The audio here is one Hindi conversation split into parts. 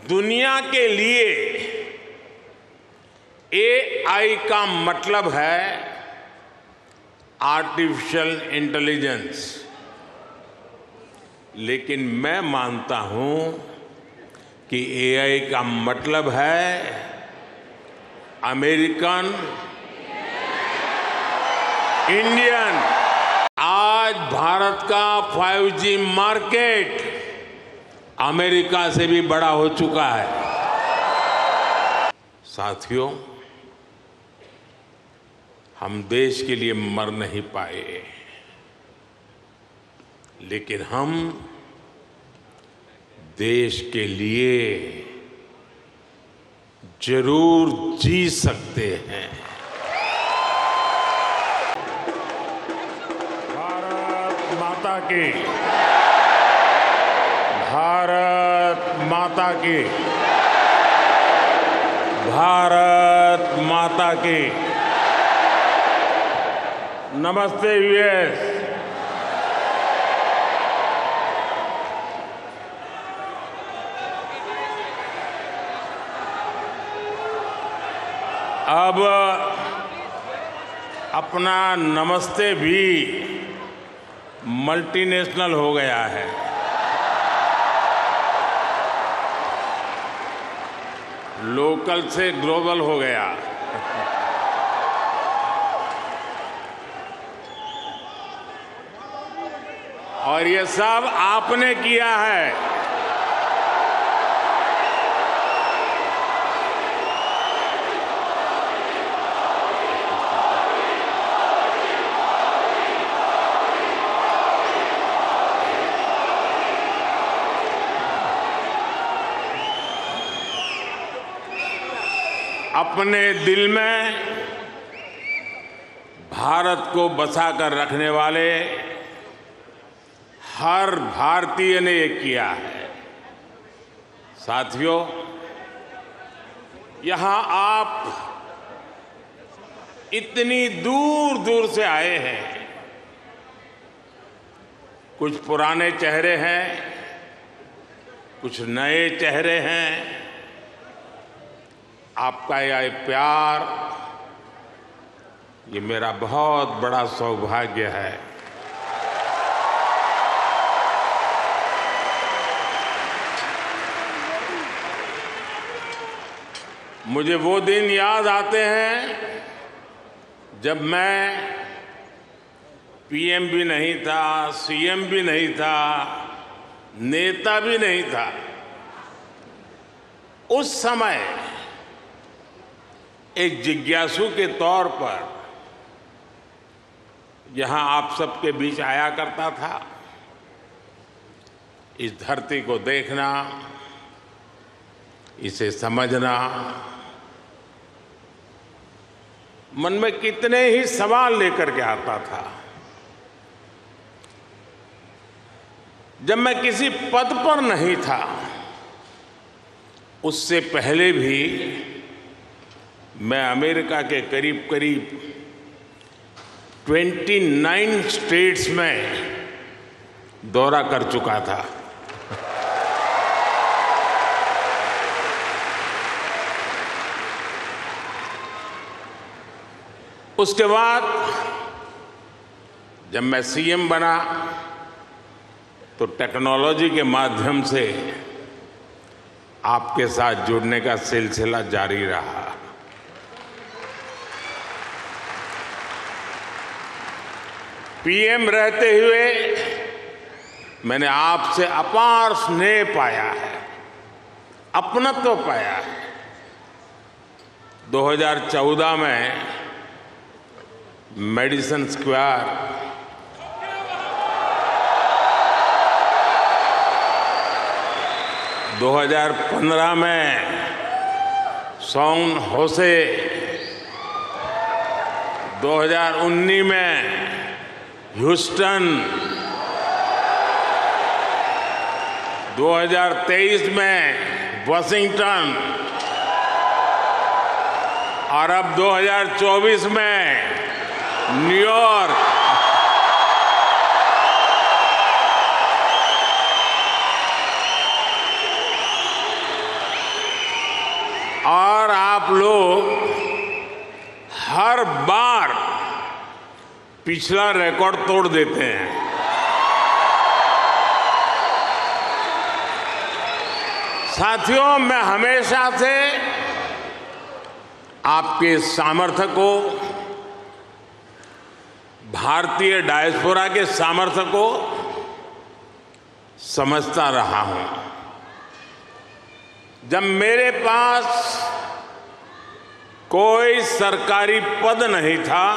दुनिया के लिए एआई का मतलब है आर्टिफिशियल इंटेलिजेंस। लेकिन मैं मानता हूं कि एआई का मतलब है अमेरिकन इंडियन। आज भारत का 5G मार्केट अमेरिका से भी बड़ा हो चुका है। साथियों, हम देश के लिए मर नहीं पाए, लेकिन हम देश के लिए जरूर जी सकते हैं। भारत माता की, भारत माता की, भारत माता की। नमस्ते यूएस। अब अपना नमस्ते भी मल्टीनेशनल हो गया है। लोकल से ग्लोबल हो गया। और ये सब आपने किया है। अपने दिल में भारत को बसाकर रखने वाले हर भारतीय ने ये किया है। साथियों, यहां आप इतनी दूर दूर से आए हैं। कुछ पुराने चेहरे हैं, कुछ नए चेहरे हैं। आपका यह प्यार, ये मेरा बहुत बड़ा सौभाग्य है। मुझे वो दिन याद आते हैं जब मैं पीएम भी नहीं था, सीएम भी नहीं था, नेता भी नहीं था। उस समय एक जिज्ञासु के तौर पर यहां आप सबके बीच आया करता था। इस धरती को देखना, इसे समझना, मन में कितने ही सवाल लेकर के आता था। जब मैं किसी पद पर नहीं था, उससे पहले भी मैं अमेरिका के करीब करीब 29 स्टेट्स में दौरा कर चुका था। उसके बाद जब मैं सीएम बना तो टेक्नोलॉजी के माध्यम से आपके साथ जुड़ने का सिलसिला जारी रहा। पीएम रहते हुए मैंने आपसे अपार स्नेह पाया है, अपनत्व पाया है। 2014 में मेडिसन स्क्वायर, 2015 में सैन होसे, 2019 में ह्यूस्टन, 2023 में वाशिंगटन और अब 2024 में न्यूयॉर्क। और आप लोग हर बार पिछला रिकॉर्ड तोड़ देते हैं। साथियों, मैं हमेशा से आपके सामर्थ्य को, भारतीय डायस्पोरा के सामर्थ्य को समझता रहा हूं। जब मेरे पास कोई सरकारी पद नहीं था,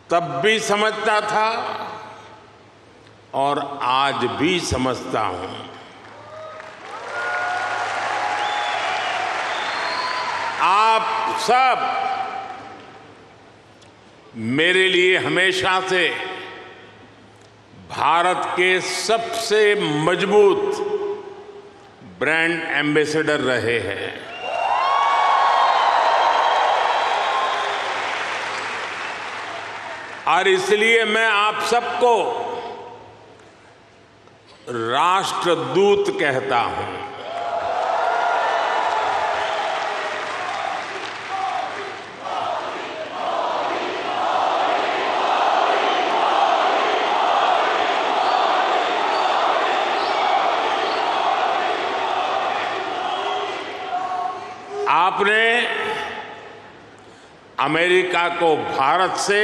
तब भी समझता था और आज भी समझता हूं। आप सब मेरे लिए हमेशा से भारत के सबसे मजबूत ब्रांड एम्बेसडर रहे हैं। और इसलिए मैं आप सबको राष्ट्रदूत कहता हूं। आपने अमेरिका को भारत से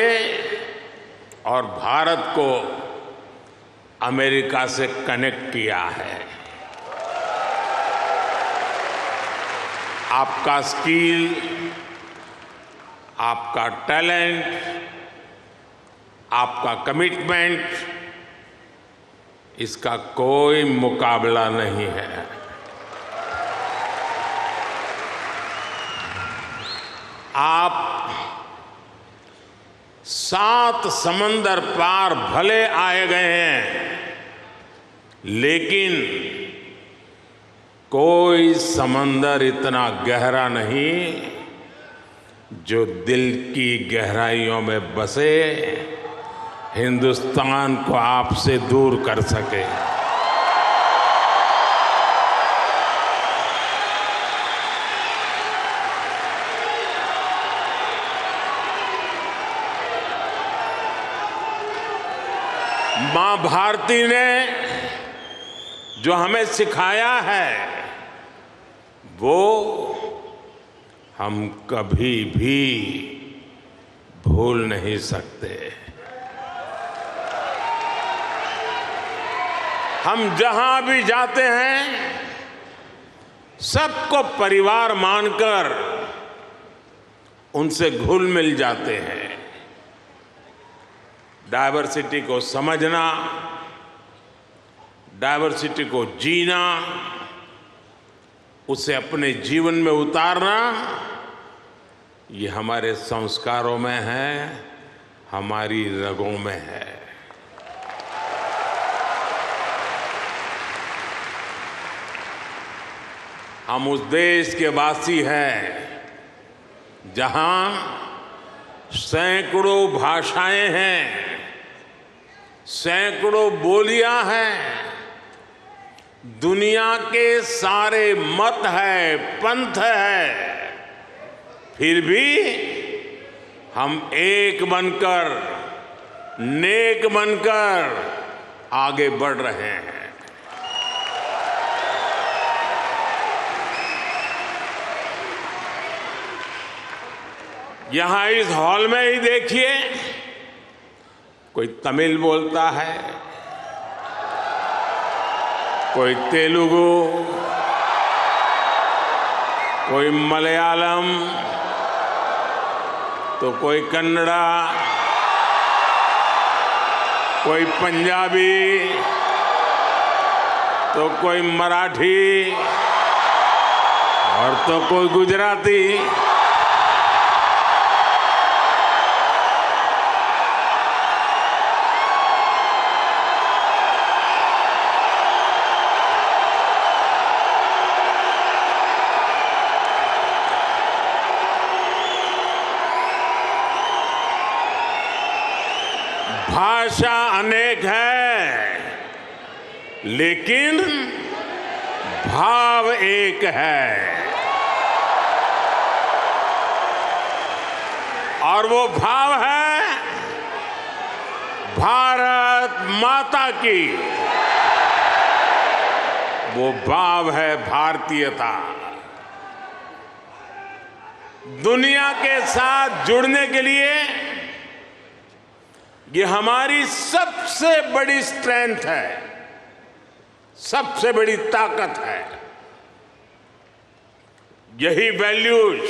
और भारत को अमेरिका से कनेक्ट किया है। आपका स्किल, आपका टैलेंट, आपका कमिटमेंट, इसका कोई मुकाबला नहीं है। आप 7 समंदर पार भले आए गए हैं, लेकिन कोई समंदर इतना गहरा नहीं जो दिल की गहराइयों में बसे हिंदुस्तान को आपसे दूर कर सके। मां भारती ने जो हमें सिखाया है, वो हम कभी भी भूल नहीं सकते। हम जहां भी जाते हैं, सबको परिवार मानकर उनसे घुल मिल जाते हैं। डायवर्सिटी को समझना, डायवर्सिटी को जीना, उसे अपने जीवन में उतारना, ये हमारे संस्कारों में है, हमारी रगों में है। हम उस देश के वासी हैं जहां सैकड़ों भाषाएं हैं, सैकड़ों बोलियां हैं, दुनिया के सारे मत है, पंथ है, फिर भी हम एक बनकर, नेक बनकर आगे बढ़ रहे हैं। यहां इस हॉल में ही देखिए, कोई तमिल बोलता है, कोई तेलुगु, कोई मलयालम, तो कोई कन्नड़ा, कोई पंजाबी, तो कोई मराठी और तो कोई गुजराती। भाषा अनेक है, लेकिन भाव एक है और वो भाव है भारत माता की। वो भाव है भारतीयता। दुनिया के साथ जुड़ने के लिए ये हमारी सबसे बड़ी स्ट्रेंथ है, सबसे बड़ी ताकत है। यही वैल्यूज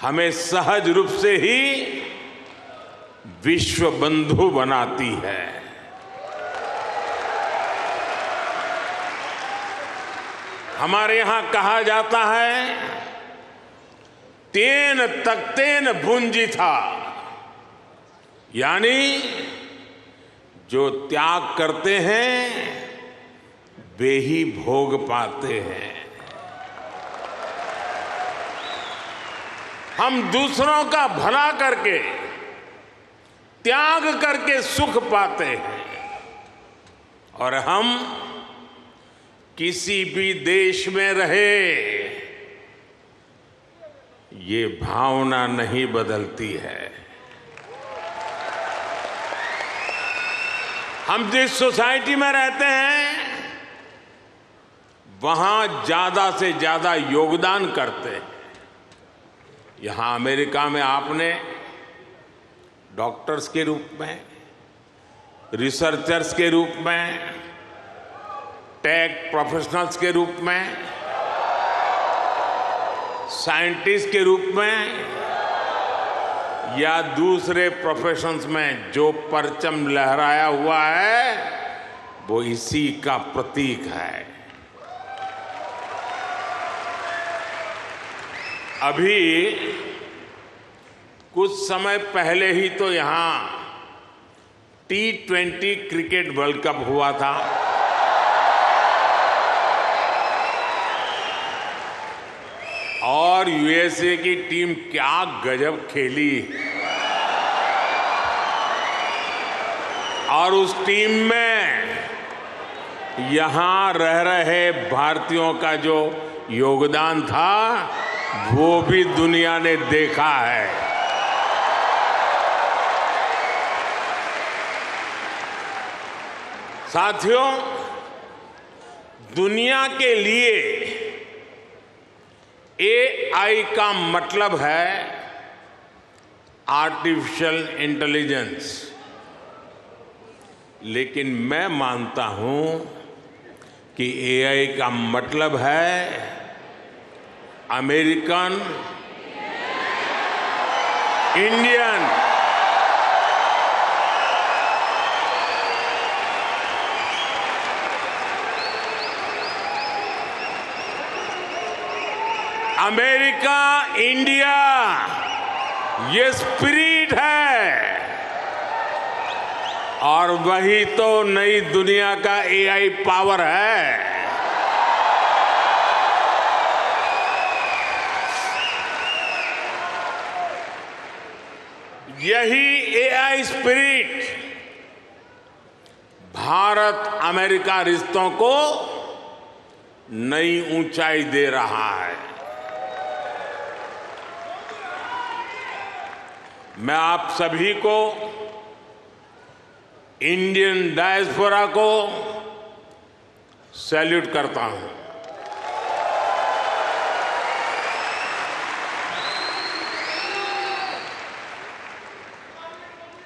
हमें सहज रूप से ही विश्व बंधु बनाती है। हमारे यहां कहा जाता है, तेन तख्तेन भुंजी था, यानी जो त्याग करते हैं वे ही भोग पाते हैं। हम दूसरों का भला करके, त्याग करके सुख पाते हैं और हम किसी भी देश में रहे, ये भावना नहीं बदलती है। हम जिस सोसाइटी में रहते हैं वहां ज्यादा से ज्यादा योगदान करते हैं। यहां अमेरिका में आपने डॉक्टर्स के रूप में, रिसर्चर्स के रूप में, टेक प्रोफेशनल्स के रूप में, साइंटिस्ट के रूप में या दूसरे प्रोफेशंस में जो परचम लहराया हुआ है वो इसी का प्रतीक है। अभी कुछ समय पहले ही तो यहां T20 क्रिकेट वर्ल्ड कप हुआ था। और यूएसए की टीम क्या गजब खेली और उस टीम में यहां रह रहे भारतीयों का जो योगदान था वो भी दुनिया ने देखा है। साथियों, दुनिया के लिए AI का मतलब है आर्टिफिशियल इंटेलिजेंस, लेकिन मैं मानता हूं कि AI का मतलब है अमेरिकन इंडियन अमेरिका इंडिया, ये स्पिरिट है और वही तो नई दुनिया का AI पावर है। यही AI स्पिरिट भारत अमेरिका रिश्तों को नई ऊंचाई दे रहा है। मैं आप सभी को, इंडियन डायस्पोरा को सैल्यूट करता हूं।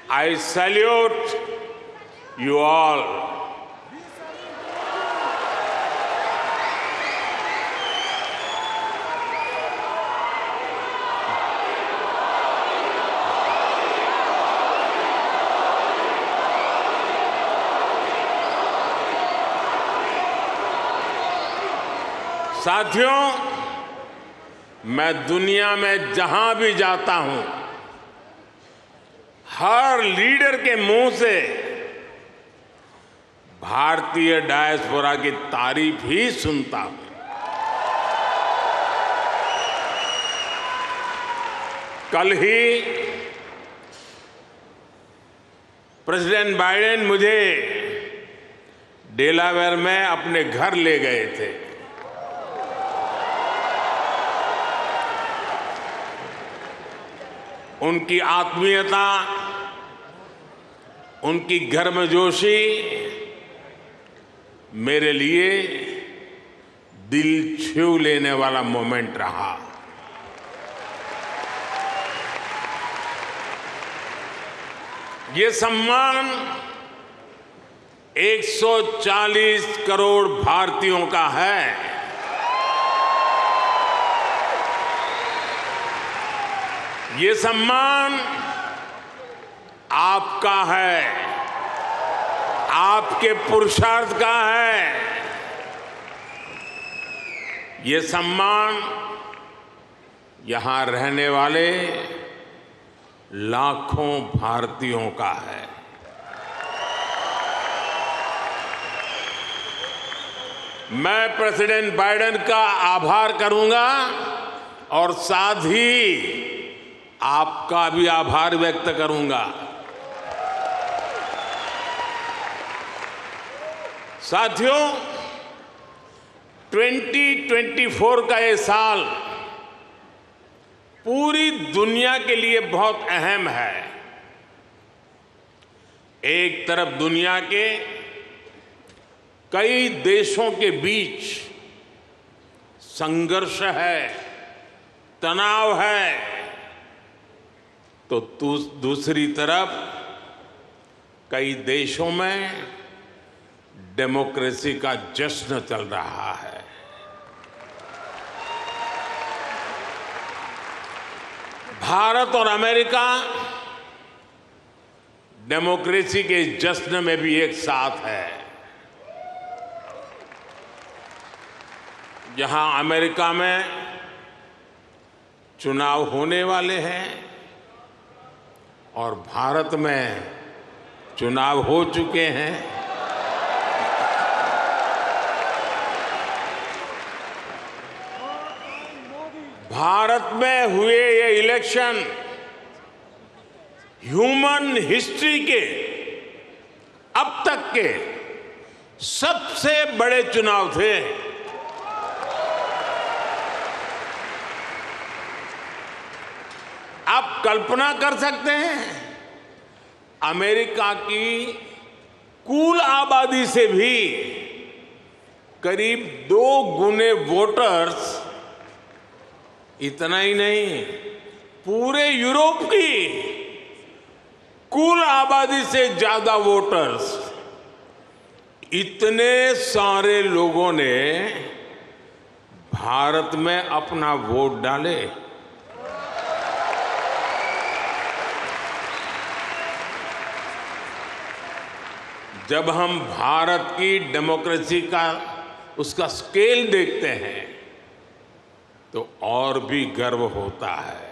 I salute you all. साथियों, मैं दुनिया में जहां भी जाता हूं, हर लीडर के मुंह से भारतीय डायस्पोरा की तारीफ ही सुनता हूं। कल ही प्रेसिडेंट बाइडेन मुझे डेलावेयर में अपने घर ले गए थे। उनकी आत्मीयता, उनकी गर्मजोशी मेरे लिए दिल छू लेने वाला मोमेंट रहा। ये सम्मान 140 करोड़ भारतीयों का है। ये सम्मान आपका है, आपके पुरुषार्थ का है। ये सम्मान यहां रहने वाले लाखों भारतीयों का है। मैं प्रेसिडेंट बाइडेन का आभार करूंगा और साथ ही आपका भी आभार व्यक्त करूंगा। साथियों, 2024 का ये साल पूरी दुनिया के लिए बहुत अहम है। एक तरफ दुनिया के कई देशों के बीच संघर्ष है, तनाव है, तो दूसरी तरफ कई देशों में डेमोक्रेसी का जश्न चल रहा है। भारत और अमेरिका डेमोक्रेसी के जश्न में भी एक साथ है। जहां अमेरिका में चुनाव होने वाले हैं और भारत में चुनाव हो चुके हैं, भारत में हुए ये इलेक्शन ह्यूमन हिस्ट्री के अब तक के सबसे बड़े चुनाव थे। आप कल्पना कर सकते हैं, अमेरिका की कुल आबादी से भी करीब 2 गुने वोटर्स, इतना ही नहीं, पूरे यूरोप की कुल आबादी से ज्यादा वोटर्स, इतने सारे लोगों ने भारत में अपना वोट डाले। जब हम भारत की डेमोक्रेसी का उसका स्केल देखते हैं तो और भी गर्व होता है।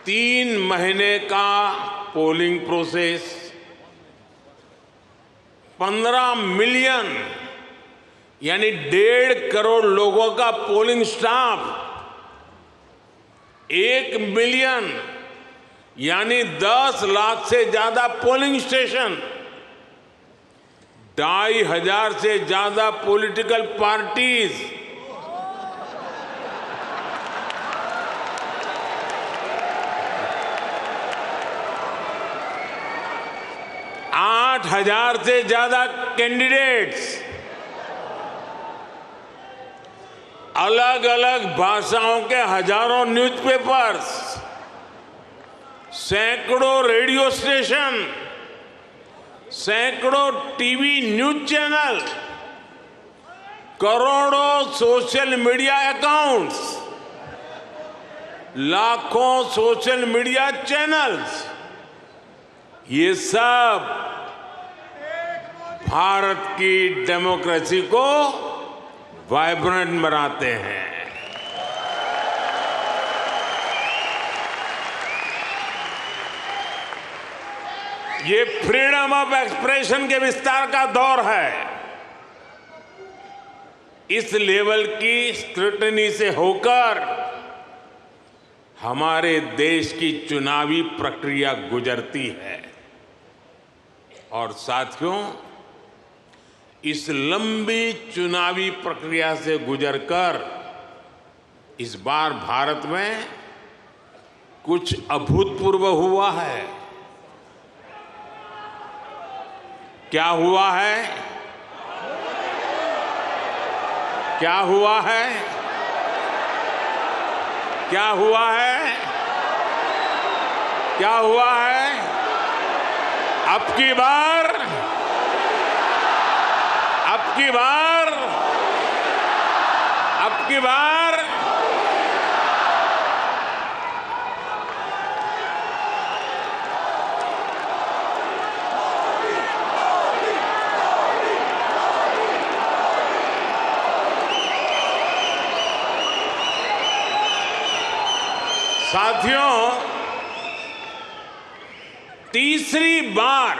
तीन महीने का पोलिंग प्रोसेस, 15 मिलियन यानी 1.5 करोड़ लोगों का पोलिंग स्टाफ, 1 मिलियन यानी 10 लाख से ज्यादा पोलिंग स्टेशन, 2,500 से ज्यादा पॉलिटिकल पार्टीज, 8,000 से ज्यादा कैंडिडेट्स, अलग अलग भाषाओं के हजारों न्यूज़पेपर्स, सैकड़ों रेडियो स्टेशन, सैकड़ों टीवी न्यूज चैनल, करोड़ों सोशल मीडिया अकाउंट्स, लाखों सोशल मीडिया चैनल्स, ये सब भारत की डेमोक्रेसी को वाइब्रेंट बनाते हैं। ये फ्रीडम ऑफ एक्सप्रेशन के विस्तार का दौर है। इस लेवल की स्क्रूटनी से होकर हमारे देश की चुनावी प्रक्रिया गुजरती है। और साथियों, इस लंबी चुनावी प्रक्रिया से गुजरकर इस बार भारत में कुछ अभूतपूर्व हुआ है। क्या हुआ है? क्या हुआ है? क्या हुआ है? क्या हुआ है? अब की बार साथियों, तीसरी बार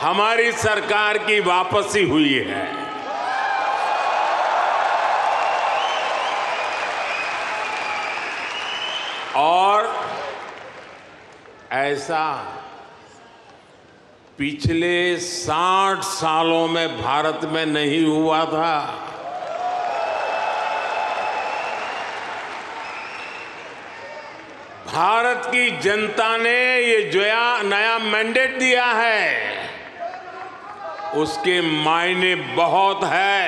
हमारी सरकार की वापसी हुई है। और ऐसा पिछले 60 सालों में भारत में नहीं हुआ था। भारत की जनता ने ये जो नया मैंडेट दिया है, उसके मायने बहुत है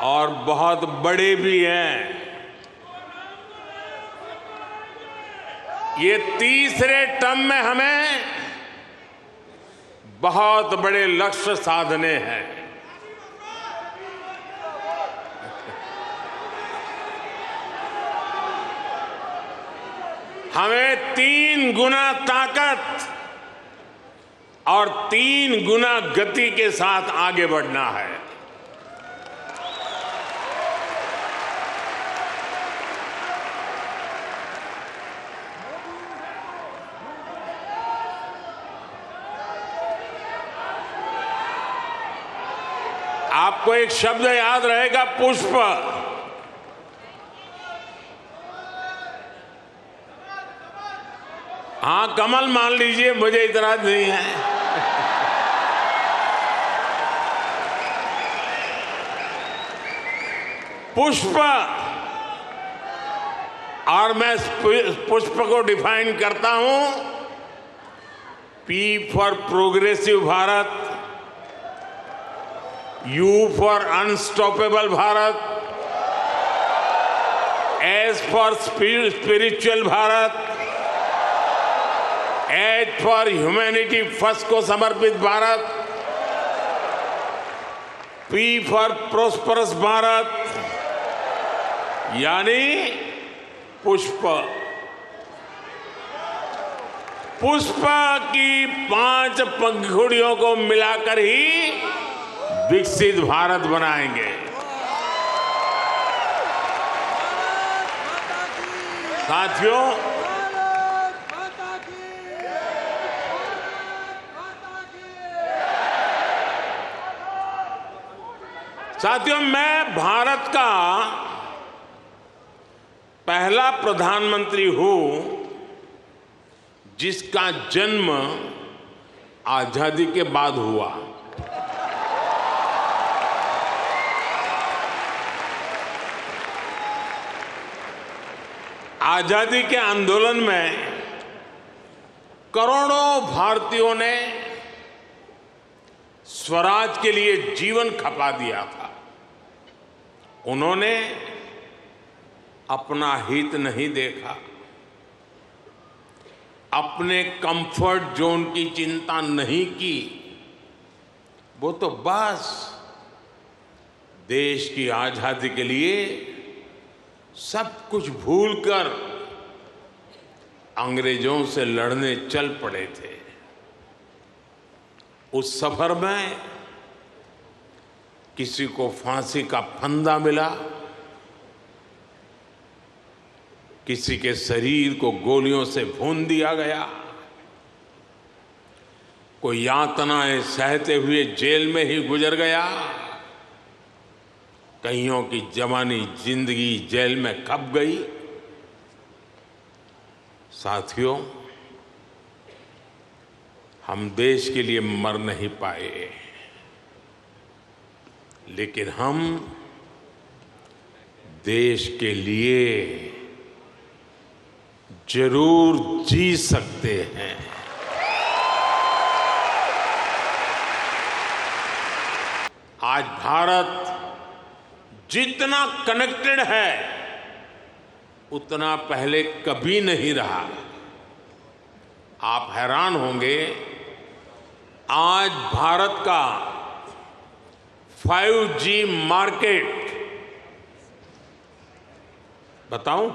और बहुत बड़े भी हैं। ये तीसरे टर्म में हमें बहुत बड़े लक्ष्य साधने हैं। हमें 3 गुना ताकत और 3 गुना गति के साथ आगे बढ़ना है। आपको एक शब्द याद रहेगा, पुष्प। हाँ, कमल मान लीजिए, मुझे इतराज नहीं है। पुष्प, और मैं पुष्प को डिफाइन करता हूं, P for progressive Bharat, you for unstoppable Bharat, S for spiritual Bharat, H for humanity first को समर्पित Bharat, P for prosperous Bharat, यानी पुष्प। पुष्प की 5 पंखुड़ियों को मिलाकर ही विकसित भारत बनाएंगे। साथियों, मैं भारत का पहला प्रधानमंत्री हूं जिसका जन्म आजादी के बाद हुआ। आजादी के आंदोलन में करोड़ों भारतीयों ने स्वराज के लिए जीवन खपा दिया था। उन्होंने अपना हित नहीं देखा, अपने कंफर्ट जोन की चिंता नहीं की। वो तो बस देश की आजादी के लिए सब कुछ भूलकर अंग्रेजों से लड़ने चल पड़े थे। उस सफर में किसी को फांसी का फंदा मिला, किसी के शरीर को गोलियों से भून दिया गया, कोई यातनाएं सहते हुए जेल में ही गुजर गया, कईयों की जवानी जिंदगी जेल में खप गई। साथियों, हम देश के लिए मर नहीं पाए, लेकिन हम देश के लिए जरूर जी सकते हैं। आज भारत जितना कनेक्टेड है उतना पहले कभी नहीं रहा। आप हैरान होंगे, आज भारत का 5G मार्केट, बताऊं?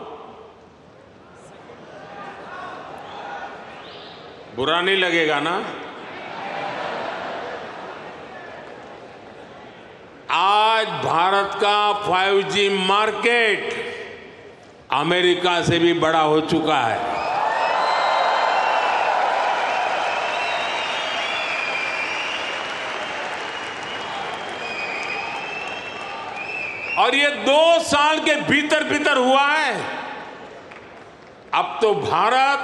बुरा नहीं लगेगा ना? आज भारत का 5G मार्केट अमेरिका से भी बड़ा हो चुका है। और ये 2 साल के भीतर भीतर हुआ है। अब तो Bharat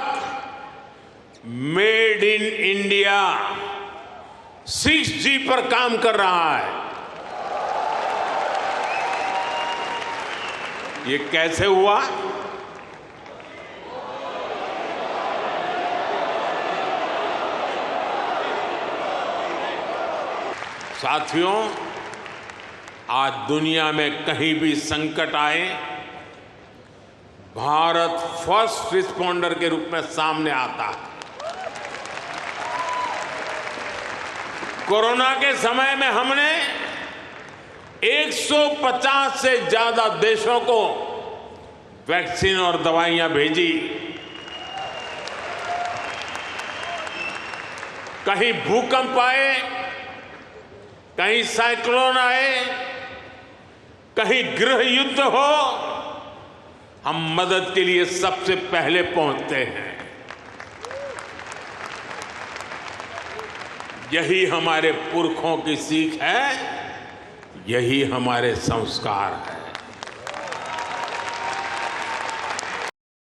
made in India 6G पर काम कर रहा है। ये कैसे हुआ? साथियों, आज दुनिया में कहीं भी संकट आए, भारत फर्स्ट रिस्पॉन्डर के रूप में सामने आता है। कोरोना के समय में हमने 150 से ज्यादा देशों को वैक्सीन और दवाइयां भेजी। कहीं भूकंप आए, कहीं साइक्लोन आए, कहीं गृह युद्ध हो, हम मदद के लिए सबसे पहले पहुंचते हैं। यही हमारे पुरखों की सीख है, यही हमारे संस्कार है।